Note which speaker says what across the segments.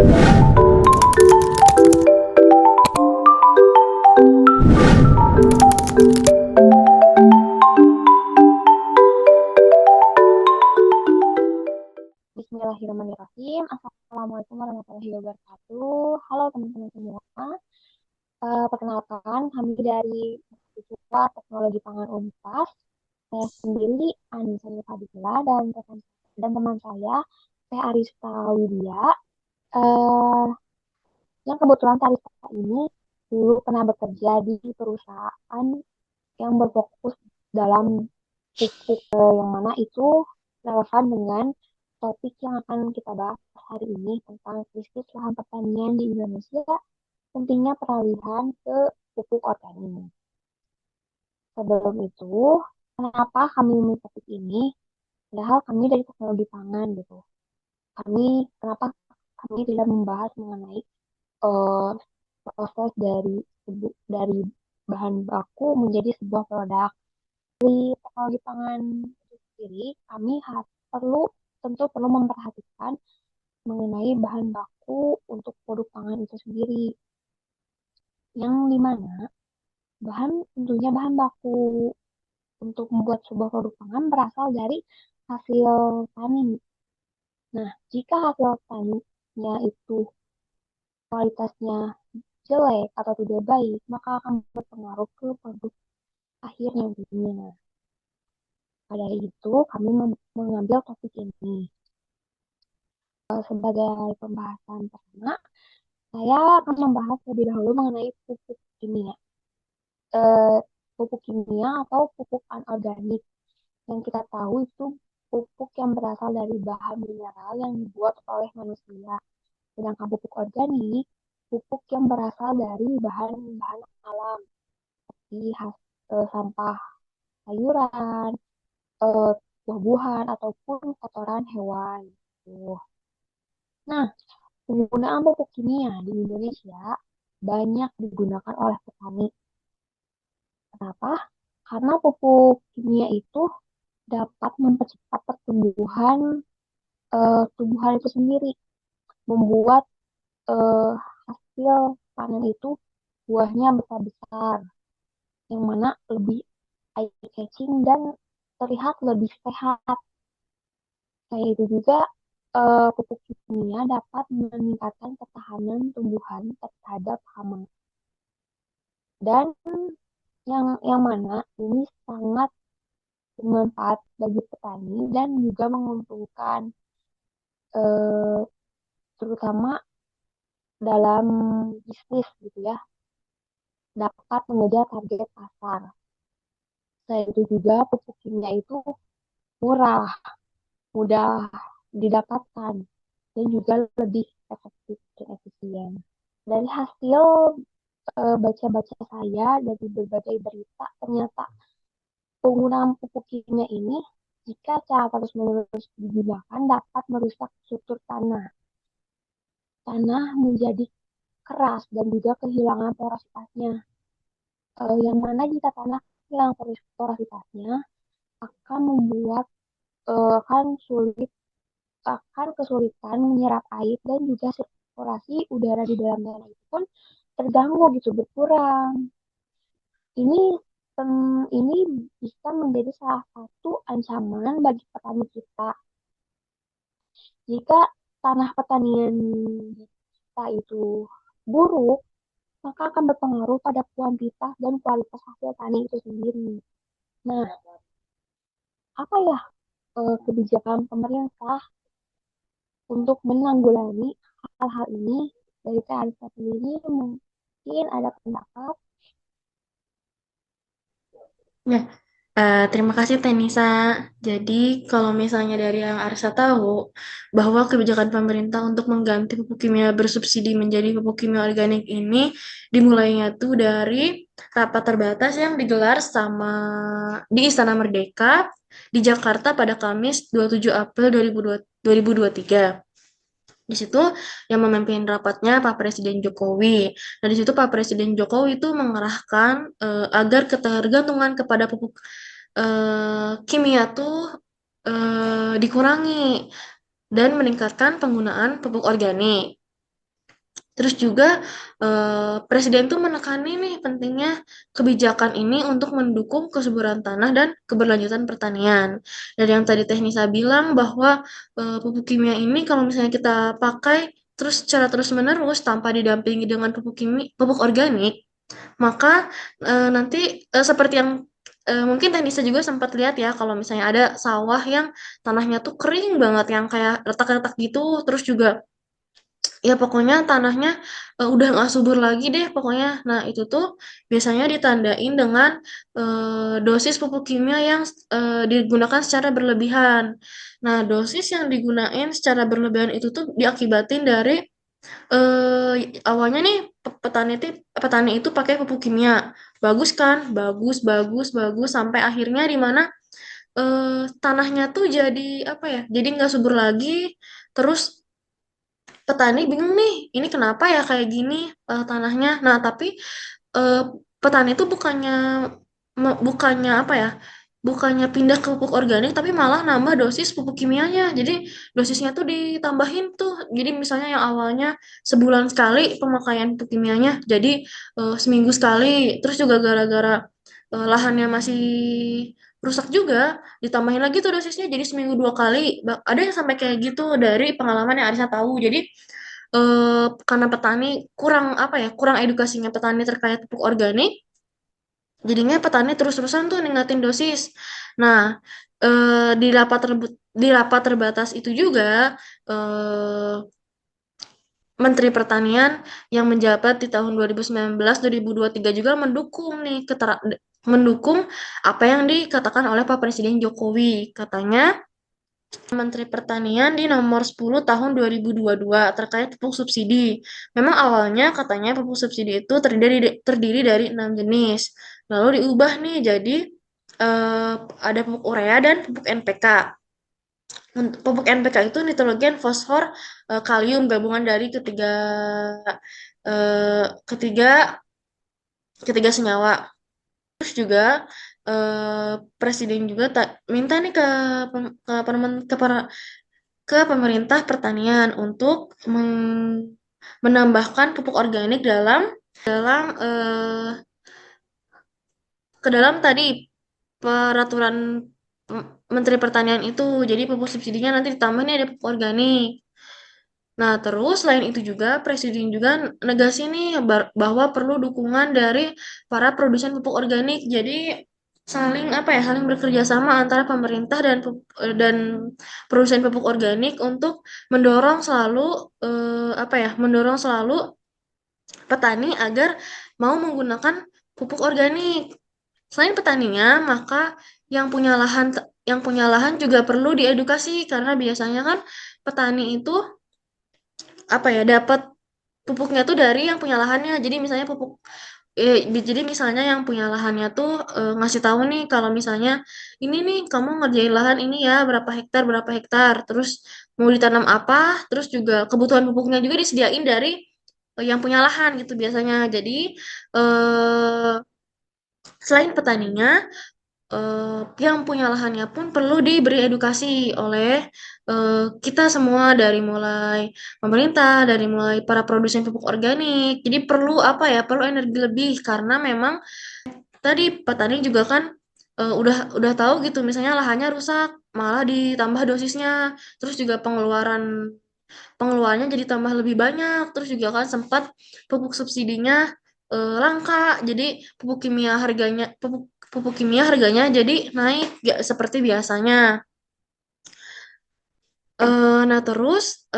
Speaker 1: Bismillahirrahmanirrahim. Assalamualaikum warahmatullahi wabarakatuh. Halo teman-teman semua. Perkenalkan, kami dari Mahasiswa Teknologi Pangan Unpas. Saya sendiri Anissa Fadila dan teman saya Arista Widya. Eh, yang kebetulan Arista ini dulu pernah bekerja di perusahaan yang berfokus dalam pupuk yang mana itu relevan dengan topik yang akan kita bahas hari ini tentang krisis lahan pertanian di Indonesia, pentingnya peralihan ke pupuk organik. Sebelum itu, kenapa kami memilih topik ini? Padahal kami dari teknologi pangan gitu. Kenapa kami tidak membahas mengenai eh, proses dari bahan baku menjadi sebuah produk teknologi pangan itu sendiri, kami perlu tentu perlu memperhatikan mengenai bahan baku untuk produk pangan itu sendiri, yang dimana tentunya bahan baku untuk membuat sebuah produk pangan berasal dari hasil tani. Nah, jika hasil taninya itu kualitasnya jelek atau tidak baik, maka akan berpengaruh ke produk akhirnya tentunya. Nah, pada itu kami mengambil topik ini. Sebagai pembahasan pertama, saya akan membahas lebih dahulu mengenai pupuk kimia. Eh, Pupuk kimia atau pupuk anorganik. Yang kita tahu itu pupuk yang berasal dari bahan mineral yang dibuat oleh manusia. Sedangkan pupuk organik, pupuk yang berasal dari bahan-bahan alam, seperti sampah sayuran, eh, buah-buahan, ataupun kotoran hewan. Tuh. Nah, penggunaan pupuk kimia di Indonesia banyak digunakan oleh petani. Kenapa? Karena pupuk kimia itu dapat mempercepat pertumbuhan tumbuhan itu sendiri, membuat eh, hasil panen itu buahnya besar-besar, yang mana lebih eye-catching dan terlihat lebih sehat. Selain itu juga pupuk kimia dapat meningkatkan ketahanan tumbuhan terhadap hama. Dan yang mana ini sangat bermanfaat bagi petani dan juga menguntungkan eh, terutama dalam bisnis gitu ya, dapat mengejar target pasar. Selain itu juga pupuk kimia itu murah, mudah didapatkan dan juga lebih efektif dan efisien. Dari hasil baca-baca saya dari berbagai berita, ternyata penggunaan pupuk kimia ini jika cara terus-menerus digunakan dapat merusak struktur tanah. Tanah menjadi keras dan juga kehilangan porositasnya. Yang mana jika tanah hilang porositasnya akan membuat akan kesulitan menyerap air dan juga sirkulasi udara di dalam tanah itu pun terganggu gitu, berkurang. Ini ini bisa menjadi salah satu ancaman bagi petani kita. Jika tanah pertanian kita itu buruk, maka akan berpengaruh pada kuantitas dan kualitas hasil tani itu sendiri. Nah, apa ya kebijakan pemerintah untuk menanggulangi hal-hal ini? Dari KANSA sendiri mungkin ada pendapat.
Speaker 2: Ya, terima kasih Tenisa. Jadi, kalau misalnya dari yang Arsa tahu, bahwa kebijakan pemerintah untuk mengganti pupuk kimia bersubsidi menjadi pupuk kimia organik ini dimulainya tuh dari rapat terbatas yang digelar di Istana Merdeka di Jakarta pada Kamis 27 April 2023. Di situ yang memimpin rapatnya Pak Presiden Jokowi. Nah, di situ Pak Presiden Jokowi itu mengerahkan agar ketergantungan kepada pupuk kimia tuh dikurangi dan meningkatkan penggunaan pupuk organik. Terus juga Presiden tuh menekani nih pentingnya kebijakan ini untuk mendukung kesuburan tanah dan keberlanjutan pertanian. Dan yang tadi Teknisa bilang bahwa pupuk kimia ini kalau misalnya kita pakai terus secara terus-menerus tanpa didampingi dengan pupuk organik, maka nanti seperti yang mungkin Teknisa juga sempat lihat ya kalau misalnya ada sawah yang tanahnya tuh kering banget yang kayak retak-retak gitu, terus juga ya pokoknya tanahnya udah nggak subur lagi deh pokoknya. Nah itu tuh biasanya ditandain dengan dosis pupuk kimia yang digunakan secara berlebihan. Nah dosis yang digunain secara berlebihan itu tuh diakibatin dari awalnya nih petani itu pakai pupuk kimia, bagus kan, bagus bagus bagus sampai akhirnya di mana tanahnya tuh jadi apa ya, jadi nggak subur lagi. Terus petani bingung nih, ini kenapa ya kayak gini tanahnya. Nah, tapi eh, petani itu bukannya apa ya? Bukannya pindah ke pupuk organik, tapi malah nambah dosis pupuk kimianya. Jadi dosisnya tuh ditambahin tuh. Jadi misalnya yang awalnya sebulan sekali pemakaian pupuk kimianya, jadi seminggu sekali. Terus juga gara-gara lahannya masih rusak juga, ditambahin lagi tuh dosisnya jadi seminggu 2 kali. Ada yang sampai kayak gitu dari pengalaman yang Arisa tahu. Jadi karena petani kurang apa ya, kurang edukasinya petani terkait pupuk organik, jadinya petani terus-terusan tuh ningkatin dosis. Nah, di rapat terbatas itu juga eh, Menteri Pertanian yang menjabat di tahun 2019-2023 juga mendukung apa yang dikatakan oleh Pak Presiden Jokowi. Katanya Menteri Pertanian di nomor 10 tahun 2022 terkait pupuk subsidi. Memang awalnya katanya pupuk subsidi itu terdiri dari 6 jenis. Lalu diubah nih jadi eh, ada pupuk urea dan pupuk NPK. Untuk pupuk NPK itu nitrogen, fosfor, kalium gabungan dari eh, ketiga ketiga senyawa. Terus juga Presiden juga minta nih ke pemerintah pertanian untuk menambahkan pupuk organik dalam ke dalam tadi peraturan Menteri Pertanian itu. Jadi pupuk subsidinya nanti ditambah nih ada pupuk organik. Nah, terus selain itu juga Presiden juga negasi nih bahwa perlu dukungan dari para produsen pupuk organik. Jadi saling apa ya, saling bekerja sama antara pemerintah dan produsen pupuk organik untuk mendorong selalu mendorong selalu petani agar mau menggunakan pupuk organik. Selain petaninya, maka yang punya lahan yang punya lahan juga perlu diedukasi karena biasanya kan petani itu apa ya dapat pupuknya tuh dari yang punya lahannya. Jadi misalnya yang punya lahannya tuh ngasih tahu nih kalau misalnya ini nih kamu ngerjain lahan ini ya berapa hektar, terus mau ditanam apa, terus juga kebutuhan pupuknya juga disediain dari yang punya lahan gitu biasanya. Jadi eh, selain petaninya, yang punya lahannya pun perlu diberi edukasi oleh kita semua dari mulai pemerintah, dari mulai para produsen pupuk organik. Jadi perlu apa ya? Perlu energi lebih karena memang tadi petani juga kan udah tahu gitu misalnya lahannya rusak, malah ditambah dosisnya. Terus juga pengeluarannya jadi tambah lebih banyak. Terus juga kan sempat pupuk subsidinya langka. Jadi pupuk kimia harganya jadi naik gak seperti biasanya. Nah, terus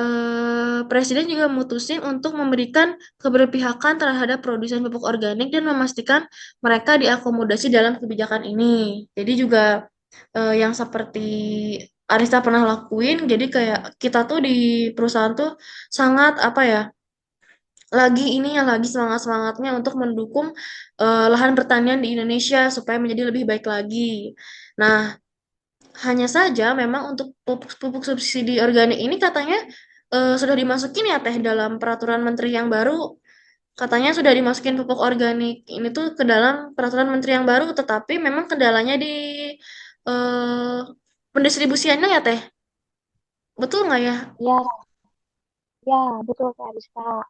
Speaker 2: Presiden juga memutusin untuk memberikan keberpihakan terhadap produsen pupuk organik dan memastikan mereka diakomodasi dalam kebijakan ini. Jadi juga yang seperti Arista pernah lakuin, jadi kayak kita tuh di perusahaan tuh sangat apa ya, lagi semangat-semangatnya untuk mendukung lahan pertanian di Indonesia supaya menjadi lebih baik lagi. Nah, hanya saja memang untuk pupuk subsidi organik ini katanya sudah dimasukin ya Teh dalam peraturan menteri yang baru. Katanya sudah dimasukin pupuk organik ini tuh ke dalam peraturan menteri yang baru, tetapi memang kendalanya di eh, pendistribusiannya ya Teh. Betul nggak ya?
Speaker 1: Ya, ya, betul Kak Rizka.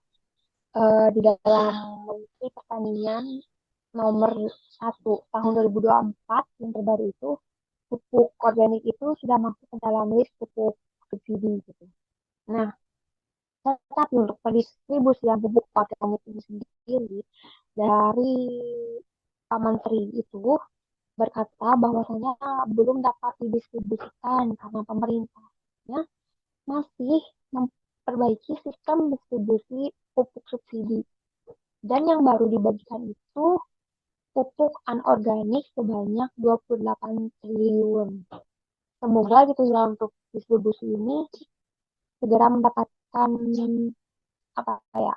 Speaker 1: di dalam Menteri Pertanian nomor 1 tahun 2024 yang terbaru itu, pupuk organik itu sudah masuk ke dalam list pupuk subsidi gitu. Nah, tetapi untuk pendistribusian pupuk organik ini sendiri dari Pak Menteri itu berkata bahwasanya belum dapat didistribusikan karena pemerintahnya masih memperbaiki sistem distribusi pupuk subsidi. Dan yang baru dibagikan itu pupuk anorganik sebanyak 28 triliun. Semoga gitu ya untuk distribusi ini segera mendapatkan apa ya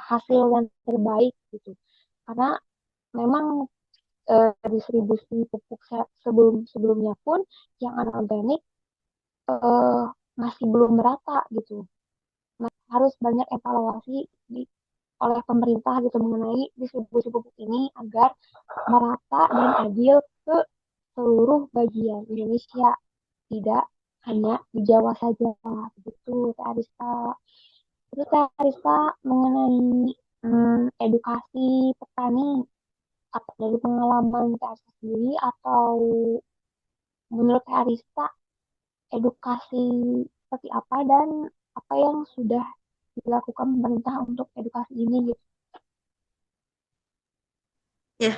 Speaker 1: hasil yang terbaik gitu. Karena memang distribusi pupuk sebelumnya pun yang anorganik eh, masih belum merata gitu. Harus banyak evaluasi oleh pemerintah gitu mengenai distribusi pupuk ini agar merata dan adil ke seluruh bagian Indonesia, tidak hanya di Jawa saja. Begitu, Teh Arista. Terus Teh Arista mengenai edukasi petani, apa dari pengalaman Teh Arista sendiri atau menurut Teh Arista edukasi seperti apa dan apa yang sudah dilakukan pemerintah untuk edukasi ini gitu.
Speaker 2: Ya,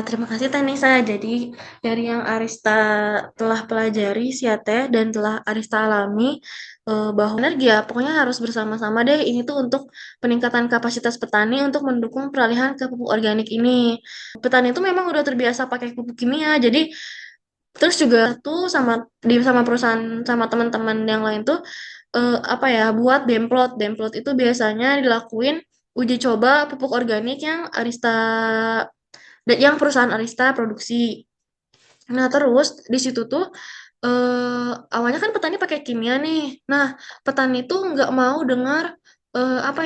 Speaker 2: terima kasih Tanisa. Jadi dari yang Arista telah pelajari Siate dan telah Arista alami bahwa energi ya pokoknya harus bersama-sama deh. Ini tuh untuk peningkatan kapasitas petani untuk mendukung peralihan ke pupuk organik ini. Petani itu memang udah terbiasa pakai pupuk kimia. Jadi terus juga tuh sama perusahaan sama teman-teman yang lain tuh apa ya buat demplot. Demplot itu biasanya dilakuin uji coba pupuk organik yang perusahaan Arista produksi. Nah, terus di situ tuh awalnya kan petani pakai kimia nih. Nah, petani tuh nggak mau dengar apa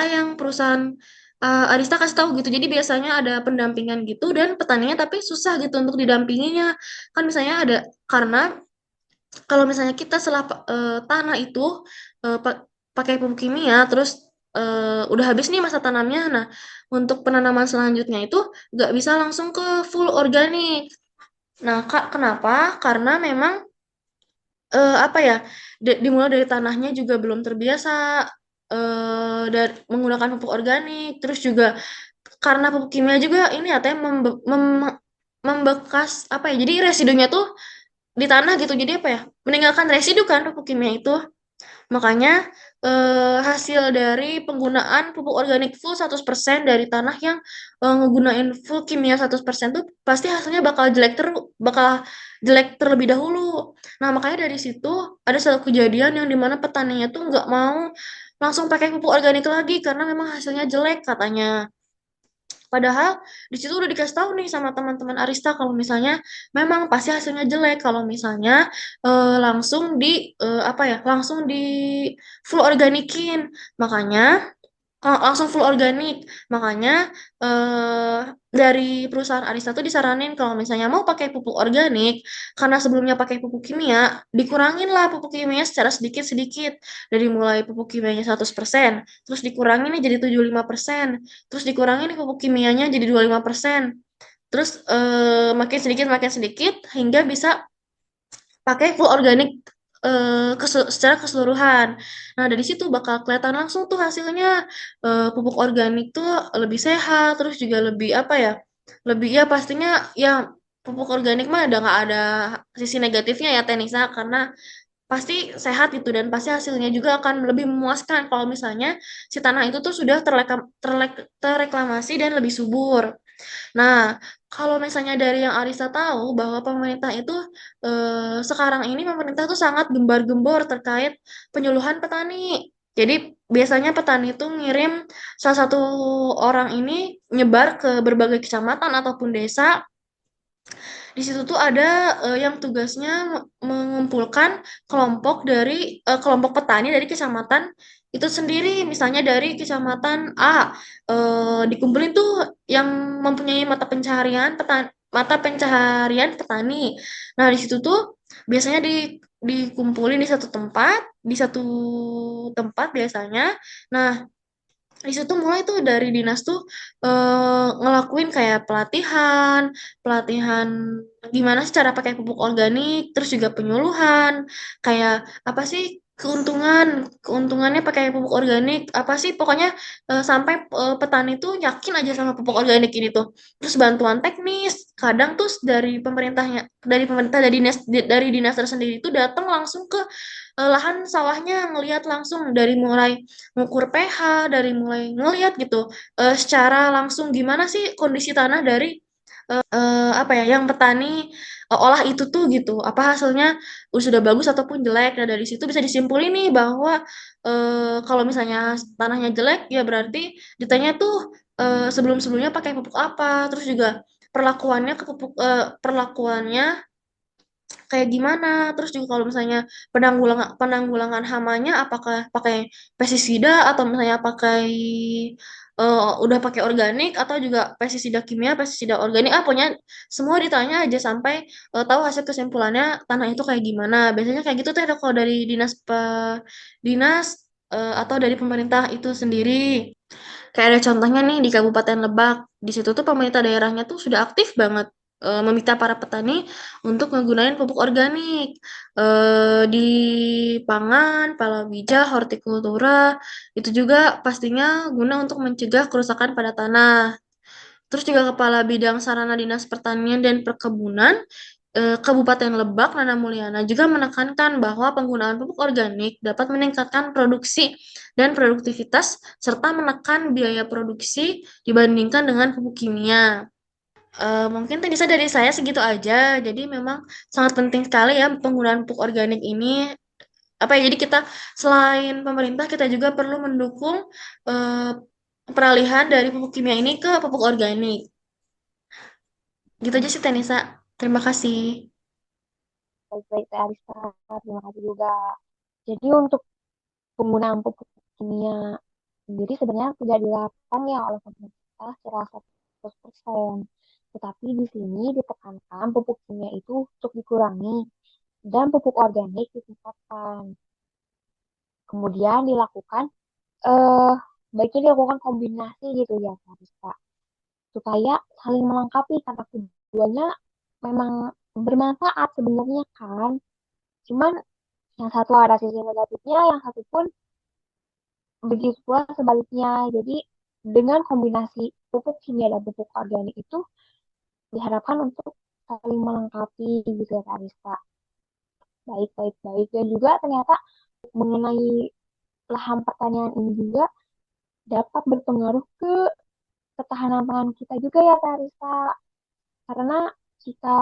Speaker 2: yang perusahaan Arista kasih tahu gitu. Jadi biasanya ada pendampingan gitu dan petaninya tapi susah gitu untuk didampinginya. Kan misalnya ada karena kalau misalnya kita tanah itu pakai pupuk kimia, terus udah habis nih masa tanamnya. Nah, untuk penanaman selanjutnya itu nggak bisa langsung ke full organik. Nah, Kak, kenapa? Karena memang apa ya, dimulai dari tanahnya juga belum terbiasa dan menggunakan pupuk organik. Terus juga karena pupuk kimia juga ini ya, teh membekas apa ya? Jadi residunya tuh di tanah gitu. Jadi apa ya? Meninggalkan residu kan pupuk kimia itu. Makanya hasil dari penggunaan pupuk organik full 100% dari tanah yang ngegunain full kimia 100% tuh pasti hasilnya bakal jelek terlebih dahulu. Nah, makanya dari situ ada satu kejadian yang dimana petaninya tuh nggak mau langsung pakai pupuk organik lagi karena memang hasilnya jelek katanya. Padahal di situ udah dikasih tahu nih sama teman-teman Arista kalau misalnya memang pasti hasilnya jelek kalau misalnya langsung langsung di full organikin. Makanya langsung full organik. Makanya eh dari perusahaan Arista tuh disaranin kalau misalnya mau pakai pupuk organik, karena sebelumnya pakai pupuk kimia, dikurangin lah pupuk kimia secara sedikit-sedikit. Dari mulai pupuk kimianya 100%, terus dikurangin nih jadi 75%, terus dikurangin nih pupuk kimianya jadi 25%. Terus makin sedikit hingga bisa pakai full organik secara keseluruhan. Nah, dari situ bakal kelihatan langsung tuh hasilnya. Pupuk organik tuh lebih sehat, terus juga lebih apa ya? Lebih ya pastinya ya pupuk organik mah udah nggak ada sisi negatifnya ya Tenisa karena pasti sehat gitu dan pasti hasilnya juga akan lebih memuaskan kalau misalnya si tanah itu tuh sudah terreklamasi dan lebih subur. Nah, kalau misalnya dari yang Arisa tahu bahwa pemerintah itu sekarang ini pemerintah tuh sangat gembar-gembor terkait penyuluhan petani. Jadi biasanya petani itu ngirim salah satu orang ini nyebar ke berbagai kecamatan ataupun desa. Di situ tuh ada yang tugasnya mengumpulkan kelompok petani dari kecamatan itu sendiri. Misalnya dari kecamatan A, dikumpulin tuh yang mempunyai mata pencaharian petani. Nah, di situ tuh biasanya dikumpulin di satu tempat, di satu tempat biasanya. Nah, di situ mulai tuh dari dinas tuh ngelakuin kayak pelatihan, pelatihan gimana sih cara pakai pupuk organik, terus juga penyuluhan, kayak apa sih keuntungannya pakai pupuk organik, apa sih pokoknya sampai petani tuh yakin aja sama pupuk organik ini tuh. Terus bantuan teknis, kadang tuh dari pemerintah dari dinas tersendiri tuh datang langsung ke lahan sawahnya ngelihat langsung dari mulai ngukur pH, dari mulai ngelihat gitu secara langsung gimana sih kondisi tanah dari apa ya yang petani olah itu tuh gitu. Apa hasilnya sudah bagus ataupun jelek. Nah, dari situ bisa disimpulin nih bahwa kalau misalnya tanahnya jelek ya berarti ditanya tuh sebelum-sebelumnya pakai pupuk apa, terus juga perlakuannya kayak gimana. Terus juga kalau misalnya penanggulangan penanggulangan hamanya apakah pakai pestisida atau misalnya pakai udah pakai organik atau juga pestisida kimia, pestisida organik, pokoknya semua ditanya aja sampai tahu hasil kesimpulannya tanah itu kayak gimana. Biasanya kayak gitu tuh ada kalau dari dinas atau dari pemerintah itu sendiri. Kayak ada contohnya nih di Kabupaten Lebak. Di situ tuh pemerintah daerahnya tuh sudah aktif banget meminta para petani untuk menggunakan pupuk organik di pangan, palawija, hortikultura. Itu juga pastinya guna untuk mencegah kerusakan pada tanah. Terus juga Kepala Bidang Sarana Dinas Pertanian dan Perkebunan Kabupaten Lebak, Nana Mulyana, juga menekankan bahwa penggunaan pupuk organik dapat meningkatkan produksi dan produktivitas serta menekan biaya produksi dibandingkan dengan pupuk kimia. Mungkin tadi dari saya segitu aja. Jadi memang sangat penting sekali ya penggunaan pupuk organik ini. Apa ya? Jadi kita selain pemerintah kita juga perlu mendukung eh, peralihan dari pupuk kimia ini ke pupuk organik. Gitu aja sih Tenisa. Terima kasih.
Speaker 1: Baik-baik, Teh Arista. Terima kasih juga. Jadi untuk penggunaan pupuk kimia sendiri sebenarnya tidak dilarang ya oleh pemerintah secara 100%. Tetapi di sini ditekankan pupuk kimia itu untuk dikurangi dan pupuk organik ditingkatkan. Kemudian dilakukan eh baiknya dilakukan kombinasi gitu ya, Karista, supaya saling melengkapi karena keduanya memang bermanfaat sebenarnya kan. Cuman yang satu ada sisi negatifnya, yang satu pun begitu pula sebaliknya. Jadi dengan kombinasi pupuk kimia dan pupuk organik itu diharapkan untuk saling melengkapi gitu ya, Karista. Baik, baik, baik. Dan juga ternyata mengenai lahan pertanian ini juga dapat berpengaruh ke ketahanan pangan kita juga ya, Karista. Karena jika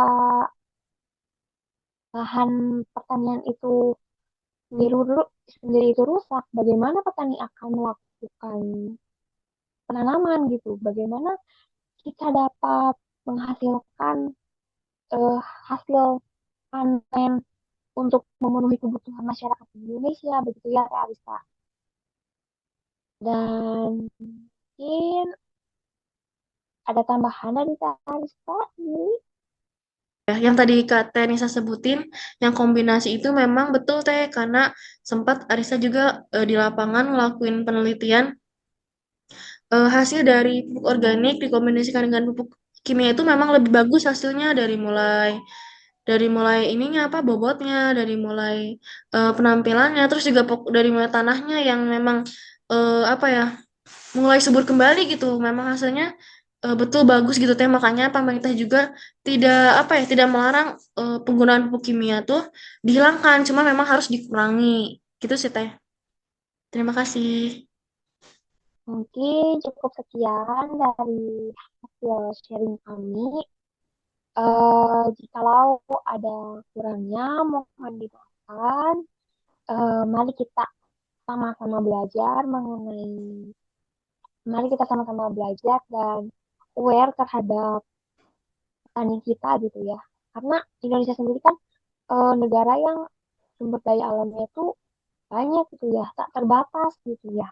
Speaker 1: lahan pertanian itu sendiri itu rusak, bagaimana petani akan melakukan penanaman gitu? Bagaimana kita dapat menghasilkan eh, hasil panen untuk memenuhi kebutuhan masyarakat Indonesia, begitu ya, Kak Arista. Dan mungkin ada tambahan dari Kak Arista ini.
Speaker 2: Ya, yang tadi Kak Teh Nisa sebutin, yang kombinasi itu memang betul Teh, karena sempat Arisa juga di lapangan ngelakuin penelitian hasil dari pupuk organik dikombinasikan dengan pupuk kimia itu memang lebih bagus hasilnya dari mulai ininya apa bobotnya, dari mulai penampilannya, terus juga dari mulai tanahnya yang memang apa ya mulai subur kembali gitu. Memang hasilnya betul bagus gitu teh. Makanya pemerintah juga tidak apa ya tidak melarang penggunaan pupuk kimia tuh dihilangkan, cuma memang harus dikurangi. Gitu sih teh. Terima kasih.
Speaker 1: Mungkin cukup sekian dari hasil sharing kami. Jikalau ada kurangnya, mohon dimaafkan. Mari kita sama-sama belajar mengenai, mari kita sama-sama belajar dan aware terhadap petani kita gitu ya. Karena Indonesia sendiri kan negara yang sumber daya alamnya itu banyak gitu ya, tak terbatas gitu ya.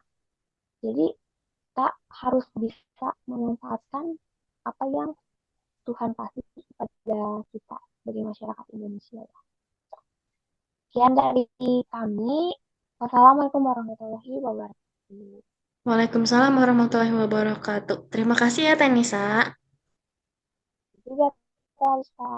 Speaker 1: Jadi kita harus bisa memanfaatkan apa yang Tuhan kasih kepada kita sebagai masyarakat Indonesia ya. Sekian dari kami. Wassalamualaikum warahmatullahi wabarakatuh.
Speaker 2: Waalaikumsalam warahmatullahi wabarakatuh. Terima kasih ya, Tenisa.
Speaker 1: Juga, Kak Alisa.